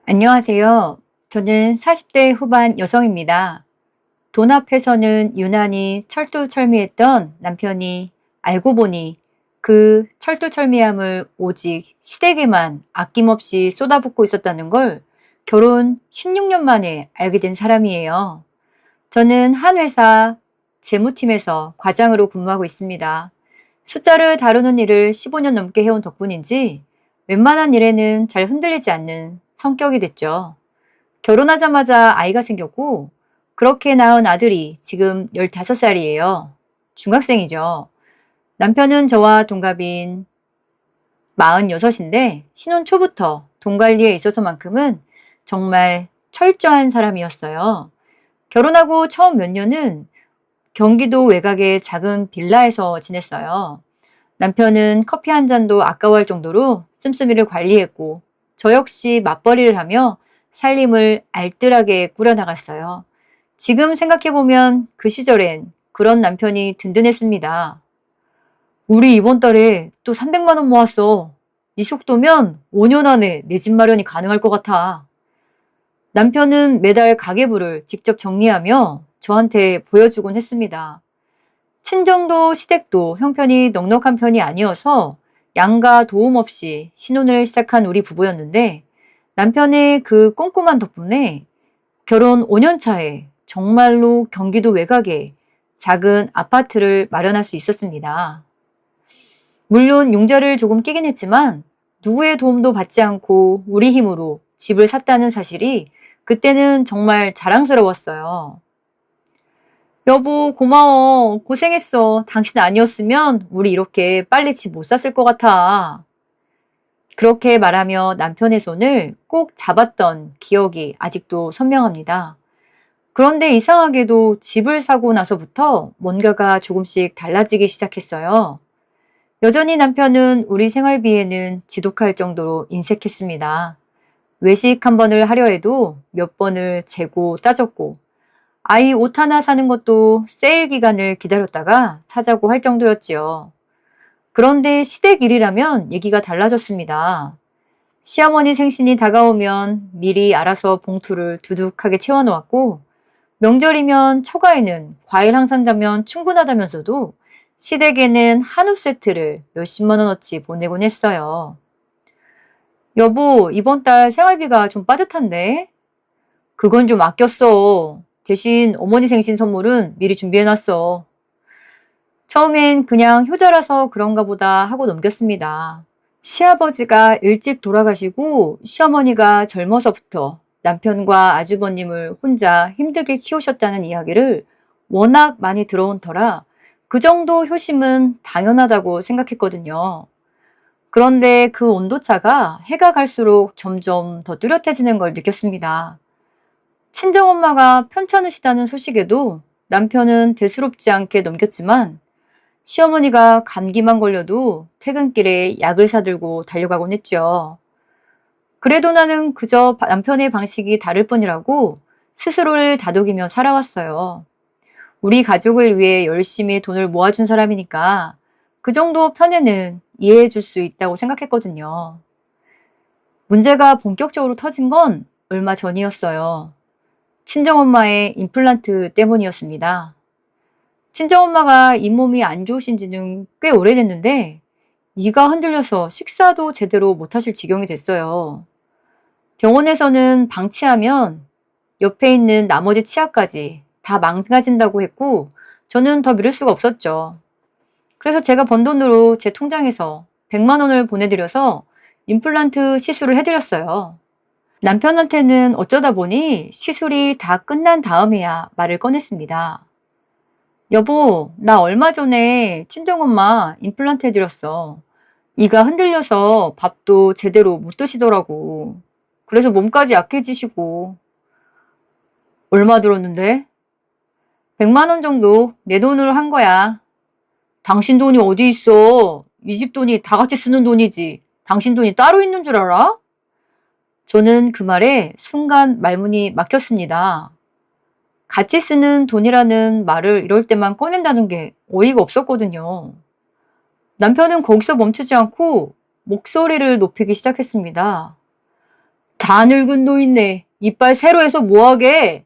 안녕하세요. 저는 40대 후반 여성입니다. 돈 앞에서는 유난히 철두철미했던 남편이 알고 보니 그 철두철미함을 오직 시댁에만 아낌없이 쏟아붓고 있었다는 걸 결혼 16년 만에 알게 된 사람이에요. 저는 한 회사 재무팀에서 과장으로 근무하고 있습니다. 숫자를 다루는 일을 15년 넘게 해온 덕분인지 웬만한 일에는 잘 흔들리지 않는 성격이 됐죠. 결혼하자마자 아이가 생겼고 그렇게 낳은 아들이 지금 15살이에요. 중학생이죠. 남편은 저와 동갑인 46인데 신혼 초부터 돈 관리에 있어서만큼은 정말 철저한 사람이었어요. 결혼하고 처음 몇 년은 경기도 외곽의 작은 빌라에서 지냈어요. 남편은 커피 한 잔도 아까워할 정도로 씀씀이를 관리했고 저 역시 맞벌이를 하며 살림을 알뜰하게 꾸려나갔어요. 지금 생각해보면 그 시절엔 그런 남편이 든든했습니다. 우리 이번 달에 또 300만 원 모았어. 이 속도면 5년 안에 내 집 마련이 가능할 것 같아. 남편은 매달 가계부를 직접 정리하며 저한테 보여주곤 했습니다. 친정도 시댁도 형편이 넉넉한 편이 아니어서 양가 도움 없이 신혼을 시작한 우리 부부였는데 남편의 그 꼼꼼한 덕분에 결혼 5년 차에 정말로 경기도 외곽에 작은 아파트를 마련할 수 있었습니다. 물론 융자를 조금 끼긴 했지만 누구의 도움도 받지 않고 우리 힘으로 집을 샀다는 사실이 그때는 정말 자랑스러웠어요. 여보, 고마워. 고생했어. 당신 아니었으면 우리 이렇게 빨리 집 못 샀을 것 같아. 그렇게 말하며 남편의 손을 꼭 잡았던 기억이 아직도 선명합니다. 그런데 이상하게도 집을 사고 나서부터 뭔가가 조금씩 달라지기 시작했어요. 여전히 남편은 우리 생활비에는 지독할 정도로 인색했습니다. 외식 한 번을 하려 해도 몇 번을 재고 따졌고 아이 옷 하나 사는 것도 세일 기간을 기다렸다가 사자고 할 정도였지요. 그런데 시댁 일이라면 얘기가 달라졌습니다. 시어머니 생신이 다가오면 미리 알아서 봉투를 두둑하게 채워놓았고 명절이면 처가에는 과일 항상 자면 충분하다면서도 시댁에는 한우 세트를 몇십만 원어치 보내곤 했어요. 여보, 이번 달 생활비가 좀 빠듯한데? 그건 좀 아꼈어. 대신 어머니 생신 선물은 미리 준비해놨어. 처음엔 그냥 효자라서 그런가 보다 하고 넘겼습니다. 시아버지가 일찍 돌아가시고 시어머니가 젊어서부터 남편과 아주버님을 혼자 힘들게 키우셨다는 이야기를 워낙 많이 들어온 터라 그 정도 효심은 당연하다고 생각했거든요. 그런데 그 온도차가 해가 갈수록 점점 더 뚜렷해지는 걸 느꼈습니다. 친정엄마가 편찮으시다는 소식에도 남편은 대수롭지 않게 넘겼지만 시어머니가 감기만 걸려도 퇴근길에 약을 사들고 달려가곤 했죠. 그래도 나는 그저 남편의 방식이 다를 뿐이라고 스스로를 다독이며 살아왔어요. 우리 가족을 위해 열심히 돈을 모아준 사람이니까 그 정도 편에는 이해해 줄 수 있다고 생각했거든요. 문제가 본격적으로 터진 건 얼마 전이었어요. 친정엄마의 임플란트 때문이었습니다. 친정엄마가 잇몸이 안 좋으신 지는 꽤 오래됐는데 이가 흔들려서 식사도 제대로 못하실 지경이 됐어요. 병원에서는 방치하면 옆에 있는 나머지 치아까지 다 망가진다고 했고 저는 더 미룰 수가 없었죠. 그래서 제가 번 돈으로 제 통장에서 100만 원을 보내드려서 임플란트 시술을 해드렸어요. 남편한테는 어쩌다 보니 시술이 다 끝난 다음에야 말을 꺼냈습니다. 여보, 나 얼마 전에 친정엄마 임플란트 해드렸어. 이가 흔들려서 밥도 제대로 못 드시더라고. 그래서 몸까지 약해지시고. 얼마 들었는데? 100만 원 정도 내 돈으로 한 거야. 당신 돈이 어디 있어? 이 집 돈이 다 같이 쓰는 돈이지. 당신 돈이 따로 있는 줄 알아? 저는 그 말에 순간 말문이 막혔습니다. 같이 쓰는 돈이라는 말을 이럴 때만 꺼낸다는 게 어이가 없었거든요. 남편은 거기서 멈추지 않고 목소리를 높이기 시작했습니다. 다 늙은 노인네. 이빨 새로 해서 뭐하게?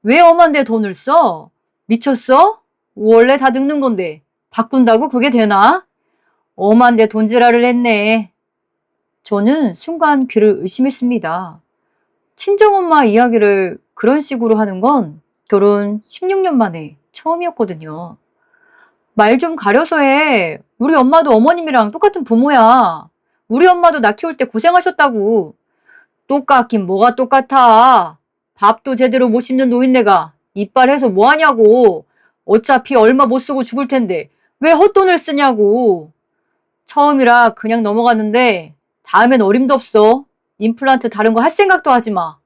왜 엄한데 돈을 써? 미쳤어? 원래 다 늙는 건데 바꾼다고 그게 되나? 엄한데 돈지랄을 했네. 저는 순간 귀를 의심했습니다. 친정엄마 이야기를 그런 식으로 하는 건 결혼 16년 만에 처음이었거든요. 말 좀 가려서 해. 우리 엄마도 어머님이랑 똑같은 부모야. 우리 엄마도 나 키울 때 고생하셨다고. 똑같긴 뭐가 똑같아. 밥도 제대로 못 씹는 노인네가 이빨 해서 뭐하냐고. 어차피 얼마 못 쓰고 죽을 텐데 왜 헛돈을 쓰냐고. 처음이라 그냥 넘어갔는데 다음엔 어림도 없어. 임플란트 다른 거 할 생각도 하지 마.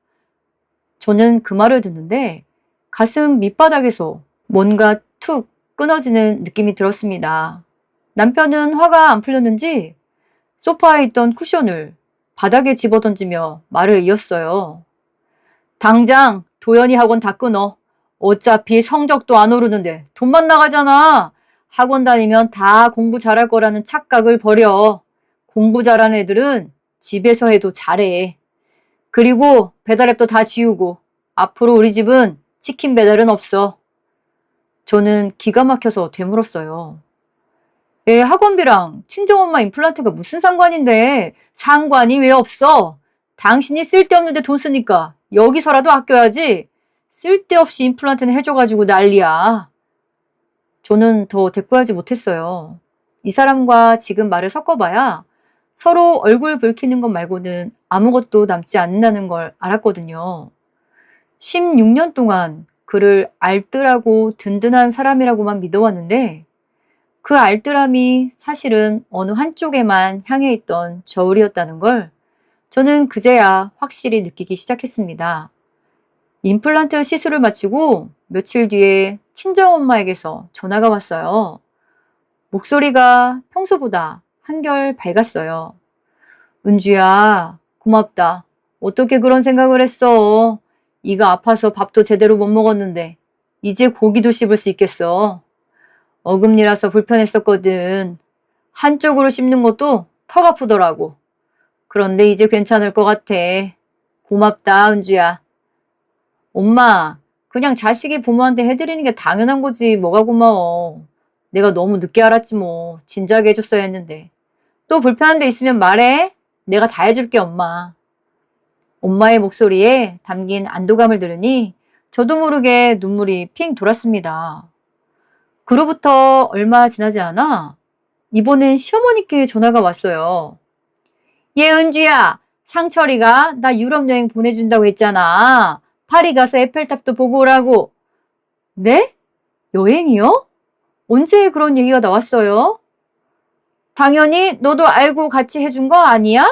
저는 그 말을 듣는데 가슴 밑바닥에서 뭔가 툭 끊어지는 느낌이 들었습니다. 남편은 화가 안 풀렸는지 소파에 있던 쿠션을 바닥에 집어던지며 말을 이었어요. 당장 도연이 학원 다 끊어. 어차피 성적도 안 오르는데 돈만 나가잖아. 학원 다니면 다 공부 잘할 거라는 착각을 버려. 공부 잘하는 애들은 집에서 해도 잘해. 그리고 배달앱도 다 지우고 앞으로 우리 집은 치킨 배달은 없어. 저는 기가 막혀서 되물었어요. 애 학원비랑 친정엄마 임플란트가 무슨 상관인데 상관이 왜 없어? 당신이 쓸데없는데 돈 쓰니까 여기서라도 아껴야지. 쓸데없이 임플란트는 해줘가지고 난리야. 저는 더 대꾸하지 못했어요. 이 사람과 지금 말을 섞어봐야 서로 얼굴 붉히는 것 말고는 아무것도 남지 않는다는 걸 알았거든요. 16년 동안 그를 알뜰하고 든든한 사람이라고만 믿어왔는데 그 알뜰함이 사실은 어느 한쪽에만 향해 있던 저울이었다는 걸 저는 그제야 확실히 느끼기 시작했습니다. 임플란트 시술을 마치고 며칠 뒤에 친정엄마에게서 전화가 왔어요. 목소리가 평소보다 한결 밝았어요. 은주야, 고맙다. 어떻게 그런 생각을 했어? 이가 아파서 밥도 제대로 못 먹었는데 이제 고기도 씹을 수 있겠어. 어금니라서 불편했었거든. 한쪽으로 씹는 것도 턱 아프더라고. 그런데 이제 괜찮을 것 같아. 고맙다, 은주야. 엄마, 그냥 자식이 부모한테 해드리는 게 당연한 거지. 뭐가 고마워. 내가 너무 늦게 알았지 뭐. 진작에 해줬어야 했는데. 또 불편한 데 있으면 말해. 내가 다 해줄게, 엄마. 엄마의 목소리에 담긴 안도감을 들으니 저도 모르게 눈물이 핑 돌았습니다. 그로부터 얼마 지나지 않아 이번엔 시어머니께 전화가 왔어요. 얘 은주야, 상철이가 나 유럽 여행 보내준다고 했잖아. 파리 가서 에펠탑도 보고 오라고. 네? 여행이요? 언제 그런 얘기가 나왔어요? 당연히 너도 알고 같이 해준 거 아니야?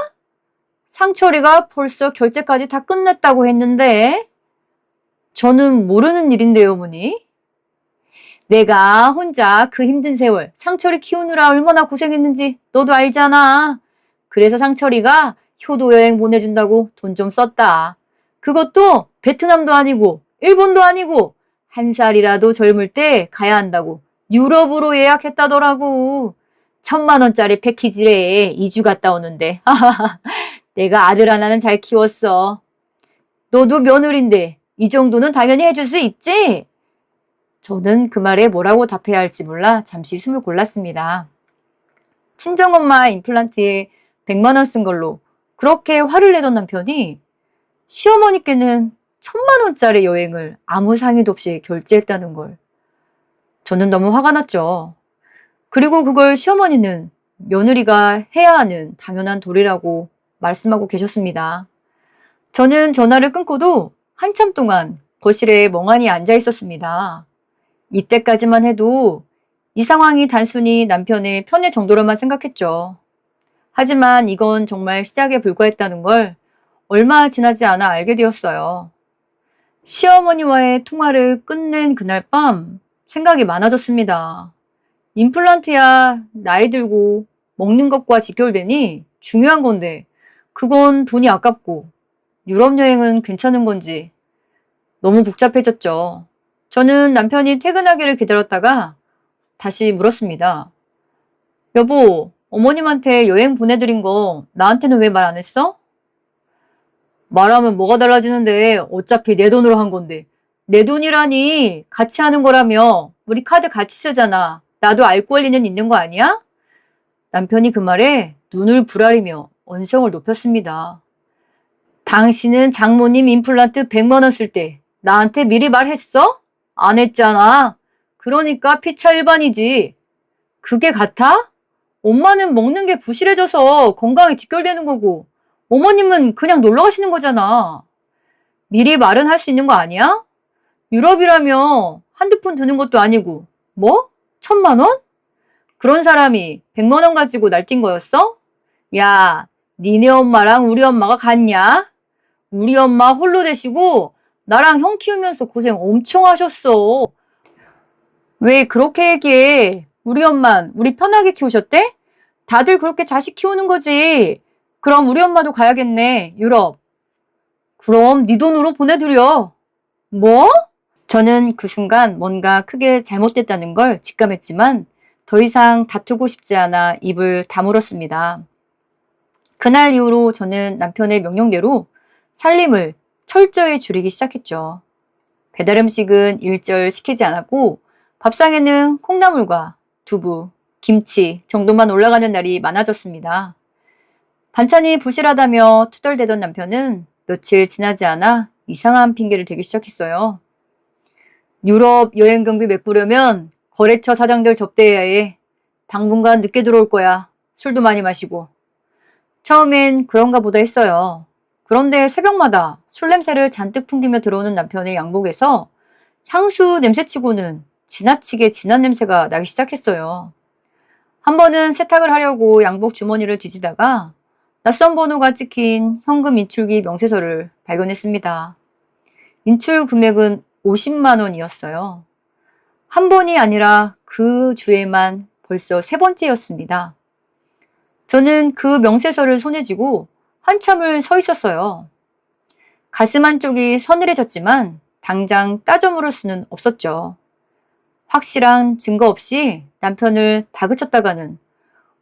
상철이가 벌써 결제까지 다 끝냈다고 했는데. 저는 모르는 일인데요, 어머니. 내가 혼자 그 힘든 세월 상철이 키우느라 얼마나 고생했는지 너도 알잖아. 그래서 상철이가 효도 여행 보내준다고 돈 좀 썼다. 그것도 베트남도 아니고 일본도 아니고 한 살이라도 젊을 때 가야 한다고 유럽으로 예약했다더라고. 1,000만 원짜리 패키지래. 2주 갔다 오는데. 내가 아들 하나는 잘 키웠어. 너도 며느린데 이 정도는 당연히 해줄 수 있지? 저는 그 말에 뭐라고 답해야 할지 몰라 잠시 숨을 골랐습니다. 친정엄마 임플란트에 100만 원 쓴 걸로 그렇게 화를 내던 남편이 시어머니께는 1,000만 원짜리 여행을 아무 상의도 없이 결제했다는 걸 저는 너무 화가 났죠. 그리고 그걸 시어머니는 며느리가 해야 하는 당연한 도리라고 말씀하고 계셨습니다. 저는 전화를 끊고도 한참 동안 거실에 멍하니 앉아 있었습니다. 이때까지만 해도 이 상황이 단순히 남편의 편의 정도로만 생각했죠. 하지만 이건 정말 시작에 불과했다는 걸 얼마 지나지 않아 알게 되었어요. 시어머니와의 통화를 끝낸 그날 밤 생각이 많아졌습니다. 임플란트야 나이 들고 먹는 것과 직결되니 중요한 건데 그건 돈이 아깝고 유럽 여행은 괜찮은 건지 너무 복잡해졌죠. 저는 남편이 퇴근하기를 기다렸다가 다시 물었습니다. 여보, 어머님한테 여행 보내드린 거 나한테는 왜 말 안 했어? 말하면 뭐가 달라지는데 어차피 내 돈으로 한 건데. 내 돈이라니 같이 하는 거라며. 우리 카드 같이 쓰잖아. 나도 알 권리는 있는 거 아니야? 남편이 그 말에 눈을 부라리며 언성을 높였습니다. 당신은 장모님 임플란트 100만 원 쓸 때 나한테 미리 말했어? 안 했잖아. 그러니까 피차 일반이지. 그게 같아? 엄마는 먹는 게 부실해져서 건강에 직결되는 거고 어머님은 그냥 놀러 가시는 거잖아. 미리 말은 할 수 있는 거 아니야? 유럽이라며 한두 푼 드는 것도 아니고 뭐? 1,000만 원? 그런 사람이 100만 원 가지고 날뛴 거였어? 야, 니네 엄마랑 우리 엄마가 같냐? 우리 엄마 홀로 되시고 나랑 형 키우면서 고생 엄청 하셨어. 왜 그렇게 얘기해? 우리 엄만 우리 편하게 키우셨대? 다들 그렇게 자식 키우는 거지. 그럼 우리 엄마도 가야겠네, 유럽. 그럼 네 돈으로 보내드려. 뭐? 저는 그 순간 뭔가 크게 잘못됐다는 걸 직감했지만 더 이상 다투고 싶지 않아 입을 다물었습니다. 그날 이후로 저는 남편의 명령대로 살림을 철저히 줄이기 시작했죠. 배달 음식은 일절 시키지 않았고 밥상에는 콩나물과 두부, 김치 정도만 올라가는 날이 많아졌습니다. 반찬이 부실하다며 투덜대던 남편은 며칠 지나지 않아 이상한 핑계를 대기 시작했어요. 유럽 여행 경비 메꾸려면 거래처 사장들 접대해야 해. 당분간 늦게 들어올 거야. 술도 많이 마시고. 처음엔 그런가 보다 했어요. 그런데 새벽마다 술 냄새를 잔뜩 풍기며 들어오는 남편의 양복에서 향수 냄새치고는 지나치게 진한 냄새가 나기 시작했어요. 한 번은 세탁을 하려고 양복 주머니를 뒤지다가 낯선 번호가 찍힌 현금 인출기 명세서를 발견했습니다. 인출 금액은 50만 원이었어요. 한 번이 아니라 그 주에만 벌써 3번째였습니다. 저는 그 명세서를 손에 쥐고 한참을 서 있었어요. 가슴 한쪽이 서늘해졌지만 당장 따져 물을 수는 없었죠. 확실한 증거 없이 남편을 다그쳤다가는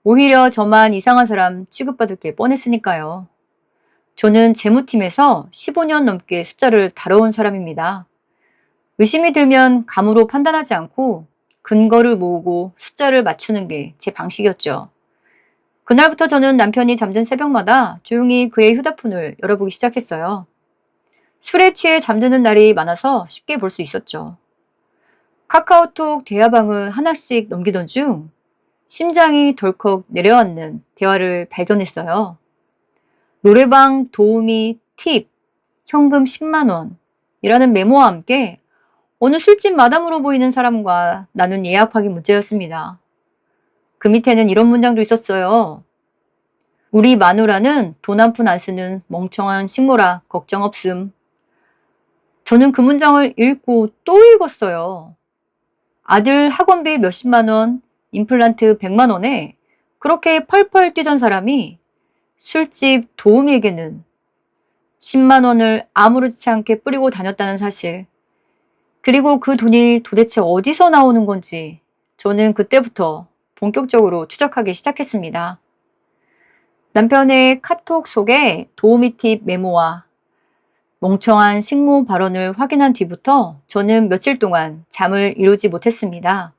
오히려 저만 이상한 사람 취급받을 게 뻔했으니까요. 저는 재무팀에서 15년 넘게 숫자를 다뤄온 사람입니다. 의심이 들면 감으로 판단하지 않고 근거를 모으고 숫자를 맞추는 게 제 방식이었죠. 그날부터 저는 남편이 잠든 새벽마다 조용히 그의 휴대폰을 열어보기 시작했어요. 술에 취해 잠드는 날이 많아서 쉽게 볼 수 있었죠. 카카오톡 대화방을 하나씩 넘기던 중 심장이 덜컥 내려앉는 대화를 발견했어요. 노래방 도우미 팁, 현금 10만 원이라는 메모와 함께 어느 술집 마담으로 보이는 사람과 나눈 예약 확인 문자였습니다. 그 밑에는 이런 문장도 있었어요. 우리 마누라는 돈 한 푼 안 쓰는 멍청한 식모라 걱정 없음. 저는 그 문장을 읽고 또 읽었어요. 아들 학원비 몇십만 원, 임플란트 100만 원에 그렇게 펄펄 뛰던 사람이 술집 도우미에게는 10만 원을 아무렇지 않게 뿌리고 다녔다는 사실. 그리고 그 돈이 도대체 어디서 나오는 건지 저는 그때부터 본격적으로 추적하기 시작했습니다. 남편의 카톡 속에 도우미 팁 메모와 멍청한 식모 발언을 확인한 뒤부터 저는 며칠 동안 잠을 이루지 못했습니다.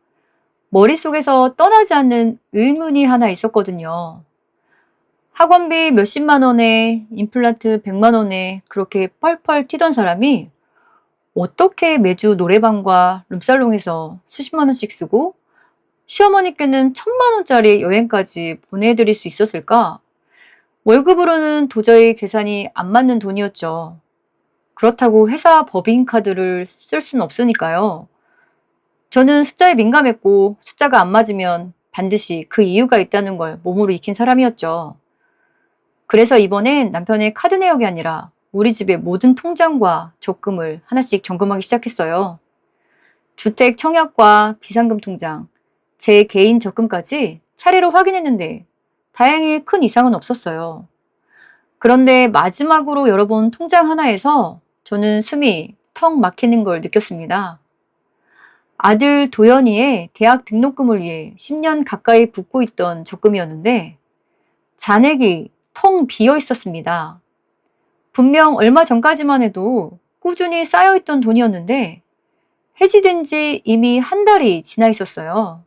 머릿속에서 떠나지 않는 의문이 하나 있었거든요. 학원비 몇십만 원에 임플란트 100만 원에 그렇게 펄펄 튀던 사람이 어떻게 매주 노래방과 룸살롱에서 수십만 원씩 쓰고 시어머니께는 1,000만 원짜리 여행까지 보내드릴 수 있었을까? 월급으로는 도저히 계산이 안 맞는 돈이었죠. 그렇다고 회사 법인카드를 쓸 수는 없으니까요. 저는 숫자에 민감했고 숫자가 안 맞으면 반드시 그 이유가 있다는 걸 몸으로 익힌 사람이었죠. 그래서 이번엔 남편의 카드 내역이 아니라 우리 집의 모든 통장과 적금을 하나씩 점검하기 시작했어요. 주택 청약과 비상금 통장, 제 개인 적금까지 차례로 확인했는데 다행히 큰 이상은 없었어요. 그런데 마지막으로 열어본 통장 하나에서 저는 숨이 턱 막히는 걸 느꼈습니다. 아들 도연이의 대학 등록금을 위해 10년 가까이 붓고 있던 적금이었는데 잔액이 텅 비어 있었습니다. 분명 얼마 전까지만 해도 꾸준히 쌓여있던 돈이었는데 해지된 지 이미 한 달이 지나 있었어요.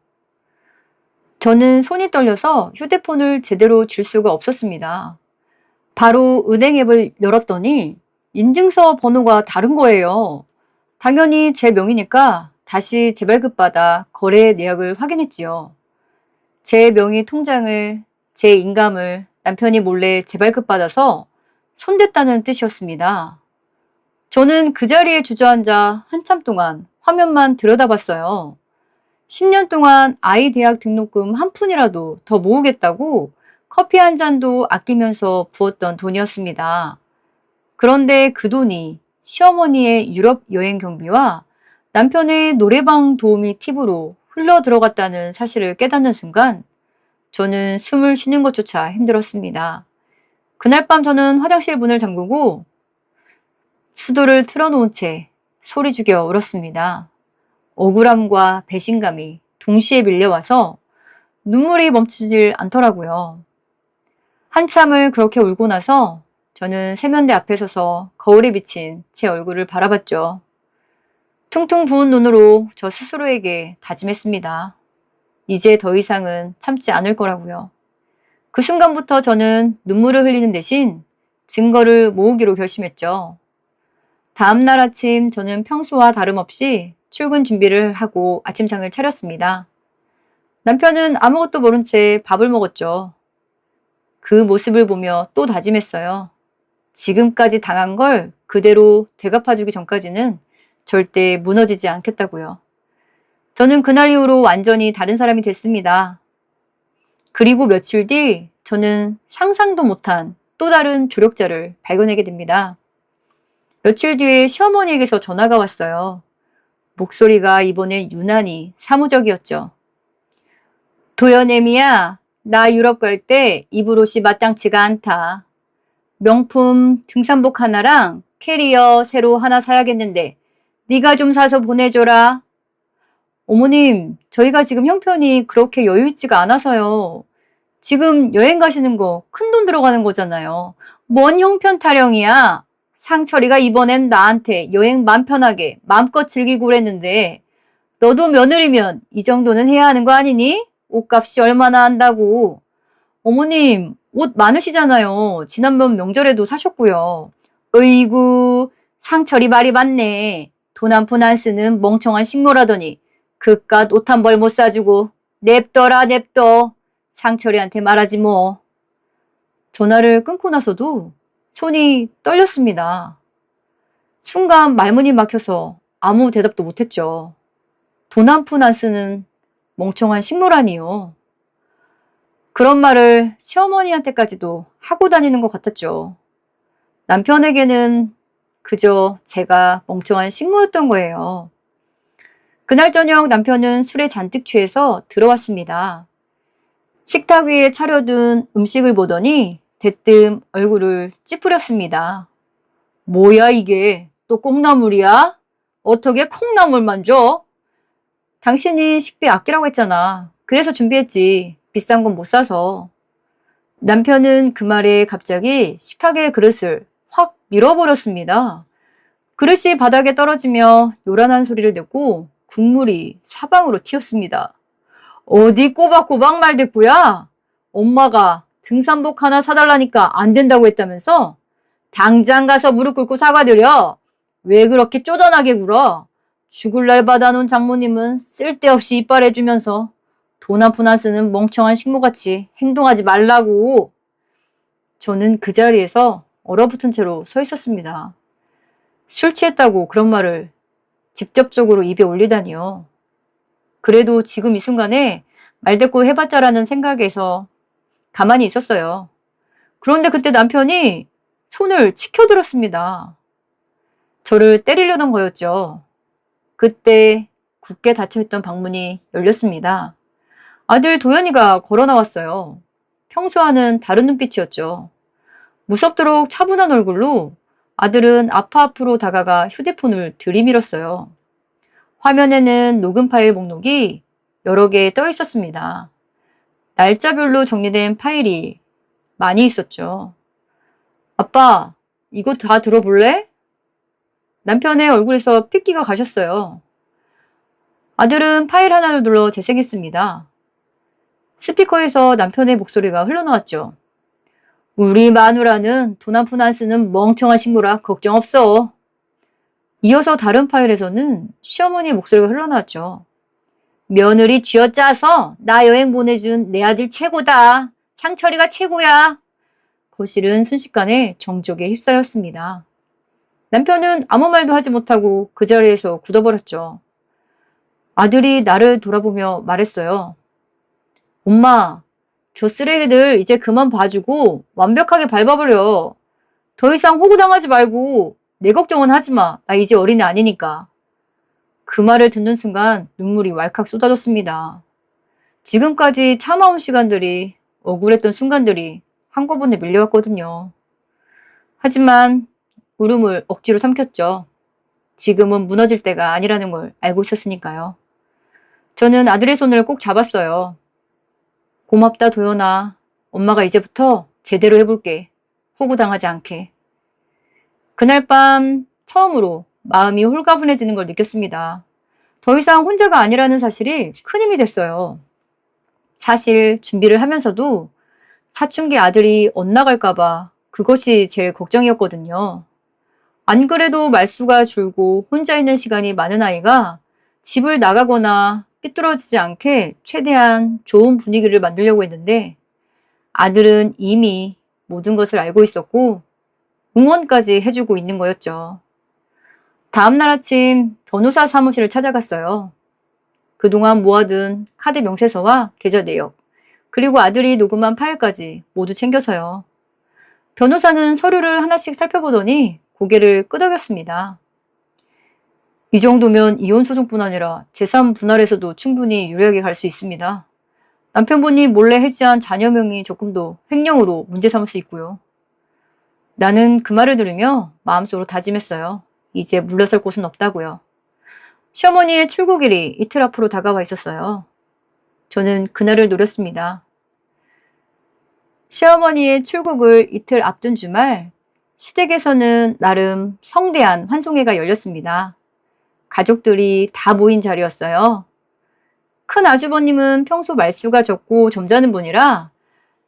저는 손이 떨려서 휴대폰을 제대로 줄 수가 없었습니다. 바로 은행 앱을 열었더니 인증서 번호가 다른 거예요. 당연히 제 명의니까 다시 재발급받아 거래 내역을 확인했지요. 제 명의 통장을, 제 인감을 남편이 몰래 재발급받아서 손댔다는 뜻이었습니다. 저는 그 자리에 주저앉아 한참 동안 화면만 들여다봤어요. 10년 동안 아이 대학 등록금 한 푼이라도 더 모으겠다고 커피 한 잔도 아끼면서 부었던 돈이었습니다. 그런데 그 돈이 시어머니의 유럽 여행 경비와 남편의 노래방 도우미 팁으로 흘러 들어갔다는 사실을 깨닫는 순간 저는 숨을 쉬는 것조차 힘들었습니다. 그날 밤 저는 화장실 문을 잠그고 수도를 틀어놓은 채 소리 죽여 울었습니다. 억울함과 배신감이 동시에 밀려와서 눈물이 멈추질 않더라고요. 한참을 그렇게 울고 나서 저는 세면대 앞에 서서 거울에 비친 제 얼굴을 바라봤죠. 퉁퉁 부은 눈으로 저 스스로에게 다짐했습니다. 이제 더 이상은 참지 않을 거라고요. 그 순간부터 저는 눈물을 흘리는 대신 증거를 모으기로 결심했죠. 다음 날 아침 저는 평소와 다름없이 출근 준비를 하고 아침상을 차렸습니다. 남편은 아무것도 모른 채 밥을 먹었죠. 그 모습을 보며 또 다짐했어요. 지금까지 당한 걸 그대로 되갚아주기 전까지는 절대 무너지지 않겠다고요. 저는 그날 이후로 완전히 다른 사람이 됐습니다. 그리고 며칠 뒤 저는 상상도 못한 또 다른 조력자를 발견하게 됩니다. 며칠 뒤에 시어머니에게서 전화가 왔어요. 목소리가 이번엔 유난히 사무적이었죠. 도연애미야, 나 유럽 갈 때 입을 옷이 마땅치가 않다. 명품 등산복 하나랑 캐리어 새로 하나 사야겠는데 네가 좀 사서 보내줘라. 어머님, 저희가 지금 형편이 그렇게 여유 있지가 않아서요. 지금 여행 가시는 거 큰 돈 들어가는 거잖아요. 뭔 형편 타령이야. 상철이가 이번엔 나한테 여행 맘 편하게 마음껏 즐기고 그랬는데 너도 며느리면 이 정도는 해야 하는 거 아니니? 옷값이 얼마나 한다고. 어머님, 옷 많으시잖아요. 지난번 명절에도 사셨고요. 으이구, 상철이 말이 맞네. 돈 한 푼 안 쓰는 멍청한 식모라더니 그깟 옷 한 벌 못 사주고 냅둬라 냅둬. 상철이한테 말하지 뭐. 전화를 끊고 나서도 손이 떨렸습니다. 순간 말문이 막혀서 아무 대답도 못했죠. 돈 한 푼 안 쓰는 멍청한 식모라니요. 그런 말을 시어머니한테까지도 하고 다니는 것 같았죠. 남편에게는 그저 제가 멍청한 식모였던 거예요. 그날 저녁 남편은 술에 잔뜩 취해서 들어왔습니다. 식탁 위에 차려둔 음식을 보더니 대뜸 얼굴을 찌푸렸습니다. 뭐야 이게? 또 콩나물이야? 어떻게 콩나물만 줘? 당신이 식비 아끼라고 했잖아. 그래서 준비했지. 비싼 건 못 사서. 남편은 그 말에 갑자기 식탁의 그릇을 확 밀어버렸습니다. 그릇이 바닥에 떨어지며 요란한 소리를 내고 국물이 사방으로 튀었습니다. 어디 꼬박꼬박 말대꾸야? 엄마가 등산복 하나 사달라니까 안 된다고 했다면서? 당장 가서 무릎 꿇고 사과드려. 왜 그렇게 쪼잔하게 굴어? 죽을 날 받아놓은 장모님은 쓸데없이 이빨해주면서 돈 한 푼 안 쓰는 멍청한 식모같이 행동하지 말라고. 저는 그 자리에서 얼어붙은 채로 서 있었습니다. 술 취했다고 그런 말을 직접적으로 입에 올리다니요. 그래도 지금 이 순간에 말대꾸 해봤자라는 생각에서 가만히 있었어요. 그런데 그때 남편이 손을 치켜들었습니다. 저를 때리려던 거였죠. 그때 굳게 닫혀있던 방문이 열렸습니다. 아들 도연이가 걸어 나왔어요. 평소와는 다른 눈빛이었죠. 무섭도록 차분한 얼굴로 아들은 앞으로 다가가 휴대폰을 들이밀었어요. 화면에는 녹음 파일 목록이 여러 개 떠 있었습니다. 날짜별로 정리된 파일이 많이 있었죠. 아빠, 이거 다 들어볼래? 남편의 얼굴에서 핏기가 가셨어요. 아들은 파일 하나를 눌러 재생했습니다. 스피커에서 남편의 목소리가 흘러나왔죠. 우리 마누라는 돈 한 푼 안 쓰는 멍청한 식구라 걱정 없어. 이어서 다른 파일에서는 시어머니의 목소리가 흘러나왔죠. 며느리 쥐어짜서 나 여행 보내준 내 아들 최고다. 상철이가 최고야. 거실은 순식간에 정적에 휩싸였습니다. 남편은 아무 말도 하지 못하고 그 자리에서 굳어버렸죠. 아들이 나를 돌아보며 말했어요. 엄마, 저 쓰레기들 이제 그만 봐주고 완벽하게 밟아버려. 더 이상 호구당하지 말고 내 걱정은 하지 마. 나 이제 어린애 아니니까. 그 말을 듣는 순간 눈물이 왈칵 쏟아졌습니다. 지금까지 참아온 시간들이, 억울했던 순간들이 한꺼번에 밀려왔거든요. 하지만 울음을 억지로 삼켰죠. 지금은 무너질 때가 아니라는 걸 알고 있었으니까요. 저는 아들의 손을 꼭 잡았어요. 고맙다 도연아. 엄마가 이제부터 제대로 해볼게. 호구당하지 않게. 그날 밤 처음으로 마음이 홀가분해지는 걸 느꼈습니다. 더 이상 혼자가 아니라는 사실이 큰 힘이 됐어요. 사실 준비를 하면서도 사춘기 아들이 엇나갈까봐 그것이 제일 걱정이었거든요. 안 그래도 말수가 줄고 혼자 있는 시간이 많은 아이가 집을 나가거나 삐뚤어지지 않게 최대한 좋은 분위기를 만들려고 했는데 아들은 이미 모든 것을 알고 있었고 응원까지 해주고 있는 거였죠. 다음날 아침 변호사 사무실을 찾아갔어요. 그동안 모아둔 카드 명세서와 계좌 내역, 그리고 아들이 녹음한 파일까지 모두 챙겨서요. 변호사는 서류를 하나씩 살펴보더니 고개를 끄덕였습니다. 이 정도면 이혼소송뿐 아니라 재산 분할에서도 충분히 유리하게 갈 수 있습니다. 남편분이 몰래 해지한 자녀 명의 적금도 횡령으로 문제 삼을 수 있고요. 나는 그 말을 들으며 마음속으로 다짐했어요. 이제 물러설 곳은 없다고요. 시어머니의 출국일이 이틀 앞으로 다가와 있었어요. 저는 그날을 노렸습니다. 시어머니의 출국을 이틀 앞둔 주말, 시댁에서는 나름 성대한 환송회가 열렸습니다. 가족들이 다 모인 자리였어요. 큰 아주버님은 평소 말수가 적고 점잖은 분이라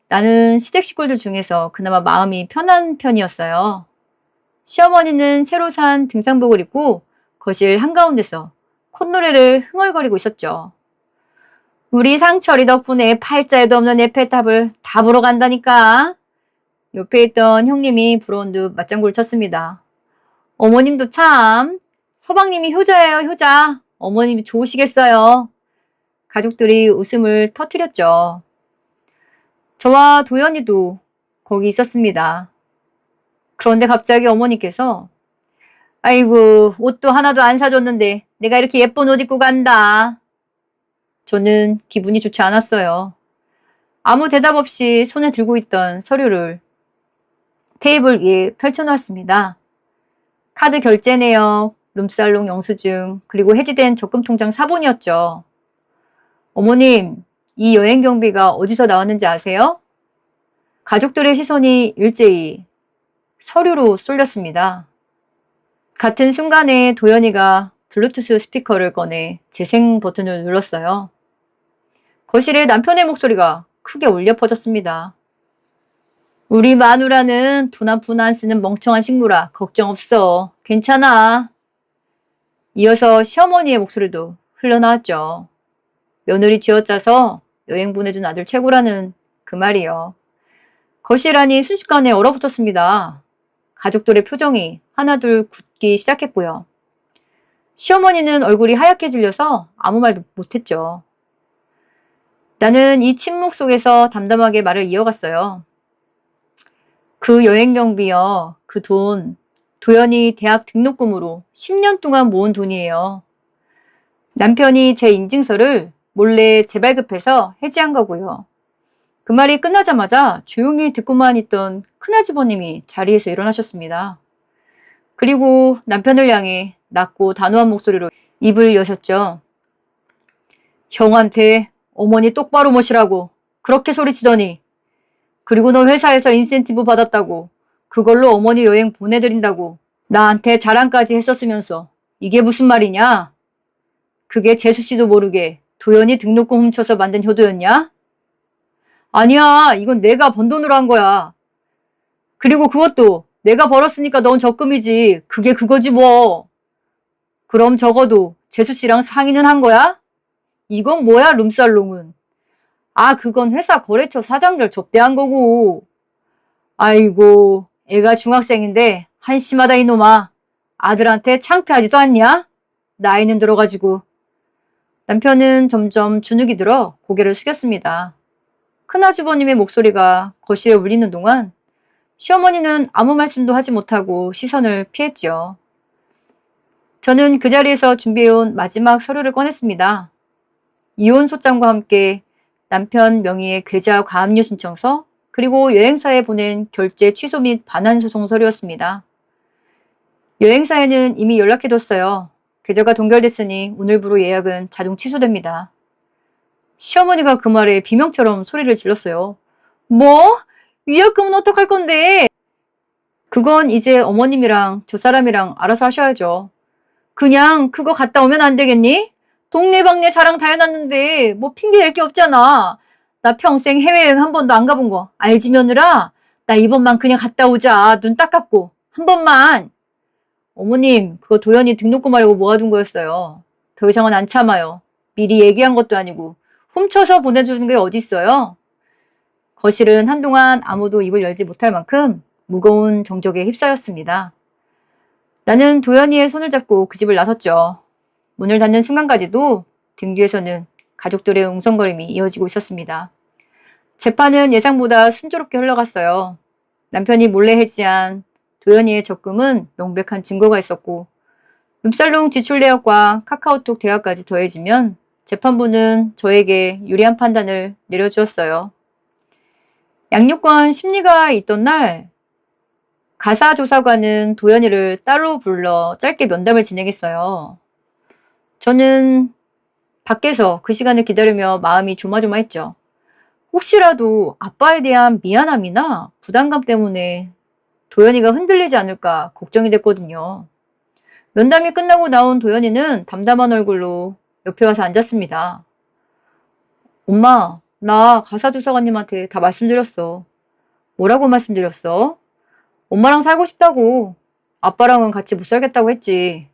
나는 시댁 식구들 중에서 그나마 마음이 편한 편이었어요. 시어머니는 새로 산 등산복을 입고 거실 한가운데서 콧노래를 흥얼거리고 있었죠. 우리 상철이 덕분에 팔자에도 없는 에펠탑을 다 보러 간다니까. 옆에 있던 형님이 부러운 듯 맞장구를 쳤습니다. 어머님도 참. 서방님이 효자예요, 효자. 어머님이 좋으시겠어요. 가족들이 웃음을 터뜨렸죠. 저와 도연이도 거기 있었습니다. 그런데 갑자기 어머니께서 아이고 옷도 하나도 안 사줬는데 내가 이렇게 예쁜 옷 입고 간다. 저는 기분이 좋지 않았어요. 아무 대답 없이 손에 들고 있던 서류를 테이블 위에 펼쳐놓았습니다. 카드 결제 내역, 룸살롱 영수증, 그리고 해지된 적금통장 사본이었죠. 어머님, 이 여행 경비가 어디서 나왔는지 아세요? 가족들의 시선이 일제히 서류로 쏠렸습니다. 같은 순간에 도연이가 블루투스 스피커를 꺼내 재생 버튼을 눌렀어요. 거실에 남편의 목소리가 크게 울려 퍼졌습니다. 우리 마누라는 돈 한 푼 안 쓰는 멍청한 식구라 걱정 없어. 괜찮아. 이어서 시어머니의 목소리도 흘러나왔죠. 며느리 쥐어짜서 여행 보내준 아들 최고라는 그 말이요. 거실 안이 순식간에 얼어붙었습니다. 가족들의 표정이 하나둘 굳기 시작했고요. 시어머니는 얼굴이 하얗게 질려서 아무 말도 못했죠. 나는 이 침묵 속에서 담담하게 말을 이어갔어요. 그 여행 경비요. 그 돈, 도연이 대학 등록금으로 10년 동안 모은 돈이에요. 남편이 제 인증서를 몰래 재발급해서 해지한 거고요. 그 말이 끝나자마자 조용히 듣고만 있던 큰아주버님이 자리에서 일어나셨습니다. 그리고 남편을 향해 낮고 단호한 목소리로 입을 여셨죠. 형한테 어머니 똑바로 모시라고 그렇게 소리치더니, 그리고 너 회사에서 인센티브 받았다고 그걸로 어머니 여행 보내드린다고 나한테 자랑까지 했었으면서 이게 무슨 말이냐? 그게 재수씨도 모르게 도연이 등록금 훔쳐서 만든 효도였냐? 아니야, 이건 내가 번 돈으로 한 거야. 그리고 그것도 내가 벌었으니까 넣은 적금이지. 그게 그거지 뭐. 그럼 적어도 재수씨랑 상의는 한 거야? 이건 뭐야, 룸살롱은. 아, 그건 회사 거래처 사장들 접대한 거고. 아이고, 애가 중학생인데 한심하다 이놈아. 아들한테 창피하지도 않냐? 나이는 들어가지고. 남편은 점점 주눅이 들어 고개를 숙였습니다. 큰아주버님의 목소리가 거실에 울리는 동안 시어머니는 아무 말씀도 하지 못하고 시선을 피했지요. 저는 그 자리에서 준비해온 마지막 서류를 꺼냈습니다. 이혼 소장과 함께 남편 명의의 계좌 가압류 신청서, 그리고 여행사에 보낸 결제 취소 및 반환 소송 서류였습니다. 여행사에는 이미 연락해뒀어요. 계좌가 동결됐으니 오늘부로 예약은 자동 취소됩니다. 시어머니가 그 말에 비명처럼 소리를 질렀어요. 뭐? 위약금은 어떡할 건데? 그건 이제 어머님이랑 저 사람이랑 알아서 하셔야죠. 그냥 그거 갔다 오면 안 되겠니? 동네방네 자랑 다 해놨는데 뭐 핑계 댈 게 없잖아. 나 평생 해외여행 한 번도 안 가본 거 알지 며느라? 나 이번만 그냥 갔다 오자. 눈 딱 감고. 한 번만. 어머님, 그거 도연이 등록금 하려고 모아둔 거였어요. 더 이상은 안 참아요. 미리 얘기한 것도 아니고 훔쳐서 보내주는 게 어딨어요? 거실은 한동안 아무도 입을 열지 못할 만큼 무거운 정적에 휩싸였습니다. 나는 도연이의 손을 잡고 그 집을 나섰죠. 문을 닫는 순간까지도 등 뒤에서는 가족들의 웅성거림이 이어지고 있었습니다. 재판은 예상보다 순조롭게 흘러갔어요. 남편이 몰래 해지한 도연이의 적금은 명백한 증거가 있었고 룸살롱 지출 내역과 카카오톡 대화까지 더해지면 재판부는 저에게 유리한 판단을 내려주었어요. 양육권 심리가 있던 날 가사조사관은 도연이를 따로 불러 짧게 면담을 진행했어요. 저는 밖에서 그 시간을 기다리며 마음이 조마조마했죠. 혹시라도 아빠에 대한 미안함이나 부담감 때문에 도연이가 흔들리지 않을까 걱정이 됐거든요. 면담이 끝나고 나온 도연이는 담담한 얼굴로 옆에 와서 앉았습니다. 엄마, 나 가사조사관님한테 다 말씀드렸어. 뭐라고 말씀드렸어? 엄마랑 살고 싶다고. 아빠랑은 같이 못 살겠다고 했지.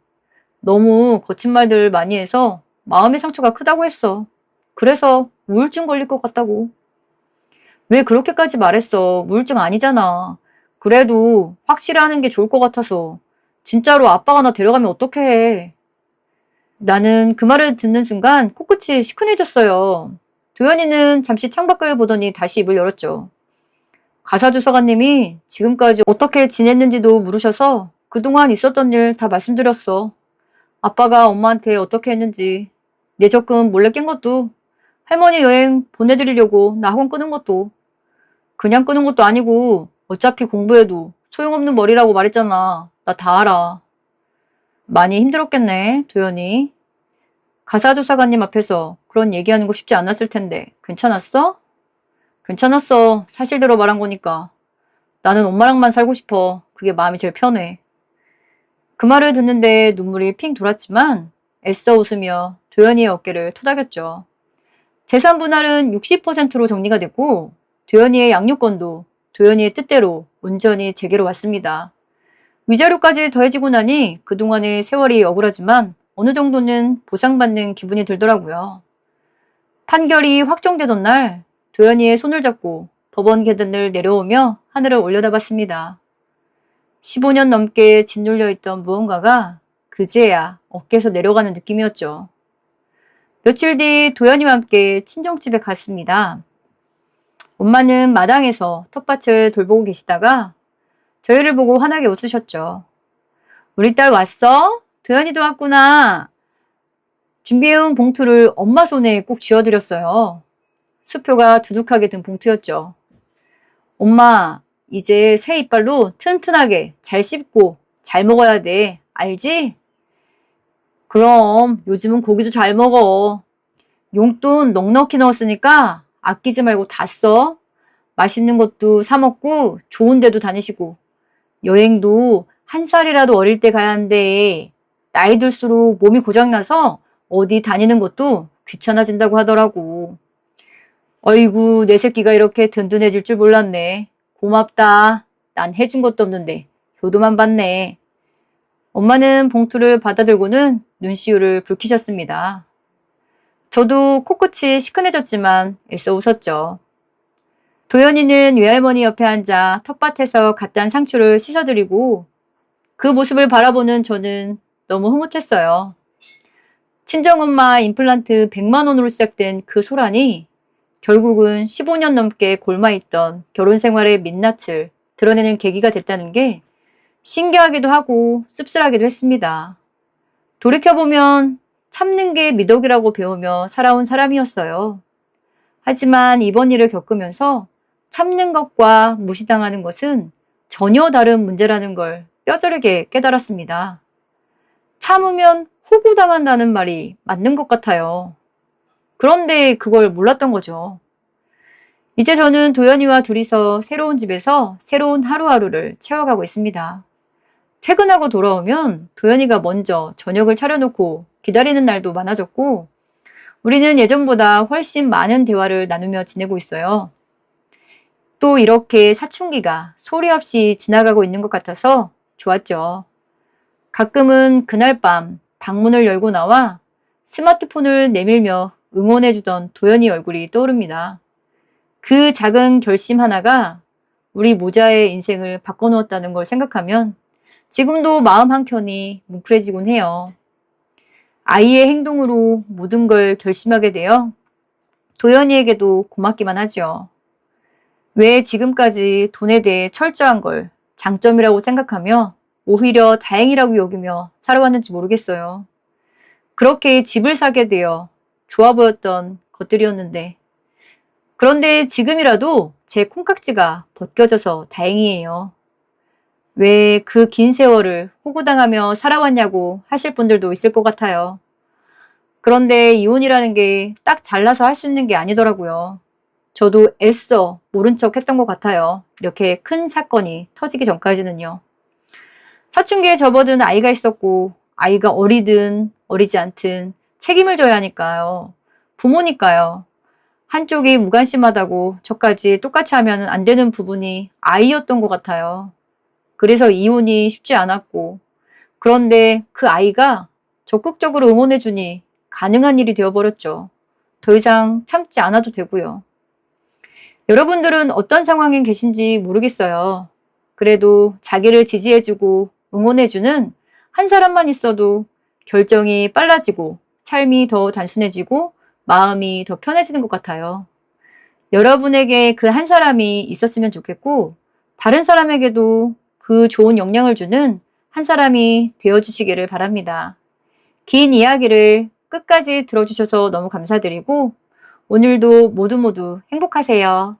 너무 거친 말들 많이 해서 마음의 상처가 크다고 했어. 그래서 우울증 걸릴 것 같다고. 왜 그렇게까지 말했어? 우울증 아니잖아. 그래도 확실하는 게 좋을 것 같아서. 진짜로 아빠가 나 데려가면 어떡해. 나는 그 말을 듣는 순간 코끝이 시큰해졌어요. 도연이는 잠시 창밖을 보더니 다시 입을 열었죠. 가사조사관님이 지금까지 어떻게 지냈는지도 물으셔서 그동안 있었던 일 다 말씀드렸어. 아빠가 엄마한테 어떻게 했는지, 내 적금 몰래 깬 것도, 할머니 여행 보내드리려고 나 학원 끊은 것도, 그냥 끊은 것도 아니고 어차피 공부해도 소용없는 머리라고 말했잖아. 나 다 알아. 많이 힘들었겠네, 도연이. 가사조사관님 앞에서 그런 얘기하는 거 쉽지 않았을 텐데 괜찮았어? 괜찮았어. 사실대로 말한 거니까. 나는 엄마랑만 살고 싶어. 그게 마음이 제일 편해. 그 말을 듣는데 눈물이 핑 돌았지만 애써 웃으며 도연이의 어깨를 토닥였죠. 재산 분할은 60%로 정리가 됐고 도연이의 양육권도 도연이의 뜻대로 온전히 제게로 왔습니다. 위자료까지 더해지고 나니 그동안의 세월이 억울하지만 어느 정도는 보상받는 기분이 들더라고요. 판결이 확정되던 날 도연이의 손을 잡고 법원 계단을 내려오며 하늘을 올려다봤습니다. 15년 넘게 짓눌려 있던 무언가가 그제야 어깨에서 내려가는 느낌이었죠. 며칠 뒤 도연이와 함께 친정집에 갔습니다. 엄마는 마당에서 텃밭을 돌보고 계시다가 저희를 보고 환하게 웃으셨죠. 우리 딸 왔어? 도연이도 왔구나. 준비해온 봉투를 엄마 손에 꼭 쥐어드렸어요. 수표가 두둑하게 든 봉투였죠. 엄마, 이제 새 이빨로 튼튼하게 잘 씹고 잘 먹어야 돼. 알지? 그럼 요즘은 고기도 잘 먹어. 용돈 넉넉히 넣었으니까 아끼지 말고 다 써. 맛있는 것도 사 먹고 좋은 데도 다니시고 여행도 한 살이라도 어릴 때 가야 하는데 나이 들수록 몸이 고장나서 어디 다니는 것도 귀찮아진다고 하더라고. 어이구, 내 새끼가 이렇게 든든해질 줄 몰랐네. 고맙다. 난 해준 것도 없는데 효도만 받네. 엄마는 봉투를 받아들고는 눈시울을 붉히셨습니다. 저도 코끝이 시큰해졌지만 애써 웃었죠. 도연이는 외할머니 옆에 앉아 텃밭에서 갓 딴 상추를 씻어드리고 그 모습을 바라보는 저는 너무 흐뭇했어요. 친정엄마 임플란트 100만 원으로 시작된 그 소란이 결국은 15년 넘게 골마있던 결혼 생활의 민낯을 드러내는 계기가 됐다는 게 신기하기도 하고 씁쓸하기도 했습니다. 돌이켜보면 참는 게 미덕이라고 배우며 살아온 사람이었어요. 하지만 이번 일을 겪으면서 참는 것과 무시당하는 것은 전혀 다른 문제라는 걸 뼈저리게 깨달았습니다. 참으면 호구당한다는 말이 맞는 것 같아요. 그런데 그걸 몰랐던 거죠. 이제 저는 도연이와 둘이서 새로운 집에서 새로운 하루하루를 채워가고 있습니다. 퇴근하고 돌아오면 도연이가 먼저 저녁을 차려놓고 기다리는 날도 많아졌고 우리는 예전보다 훨씬 많은 대화를 나누며 지내고 있어요. 또 이렇게 사춘기가 소리 없이 지나가고 있는 것 같아서 좋았죠. 가끔은 그날 밤 방문을 열고 나와 스마트폰을 내밀며 응원해주던 도연이 얼굴이 떠오릅니다. 그 작은 결심 하나가 우리 모자의 인생을 바꿔놓았다는 걸 생각하면 지금도 마음 한켠이 뭉클해지곤 해요. 아이의 행동으로 모든 걸 결심하게 되어 도연이에게도 고맙기만 하죠. 왜 지금까지 돈에 대해 철저한 걸 장점이라고 생각하며 오히려 다행이라고 여기며 살아왔는지 모르겠어요. 그렇게 집을 사게 되어 좋아 보였던 것들이었는데 그런데 지금이라도 제 콩깍지가 벗겨져서 다행이에요. 왜 그 긴 세월을 호구당하며 살아왔냐고 하실 분들도 있을 것 같아요. 그런데 이혼이라는 게 딱 잘라서 할 수 있는 게 아니더라고요. 저도 애써 모른 척 했던 것 같아요. 이렇게 큰 사건이 터지기 전까지는요. 사춘기에 접어든 아이가 있었고 아이가 어리든 어리지 않든 책임을 져야 하니까요. 부모니까요. 한쪽이 무관심하다고 저까지 똑같이 하면 안 되는 부분이 아이였던 것 같아요. 그래서 이혼이 쉽지 않았고 그런데 그 아이가 적극적으로 응원해주니 가능한 일이 되어버렸죠. 더 이상 참지 않아도 되고요. 여러분들은 어떤 상황에 계신지 모르겠어요. 그래도 자기를 지지해주고 응원해주는 한 사람만 있어도 결정이 빨라지고 삶이 더 단순해지고 마음이 더 편해지는 것 같아요. 여러분에게 그 한 사람이 있었으면 좋겠고 다른 사람에게도 그 좋은 영향을 주는 한 사람이 되어주시기를 바랍니다. 긴 이야기를 끝까지 들어주셔서 너무 감사드리고 오늘도 모두 행복하세요.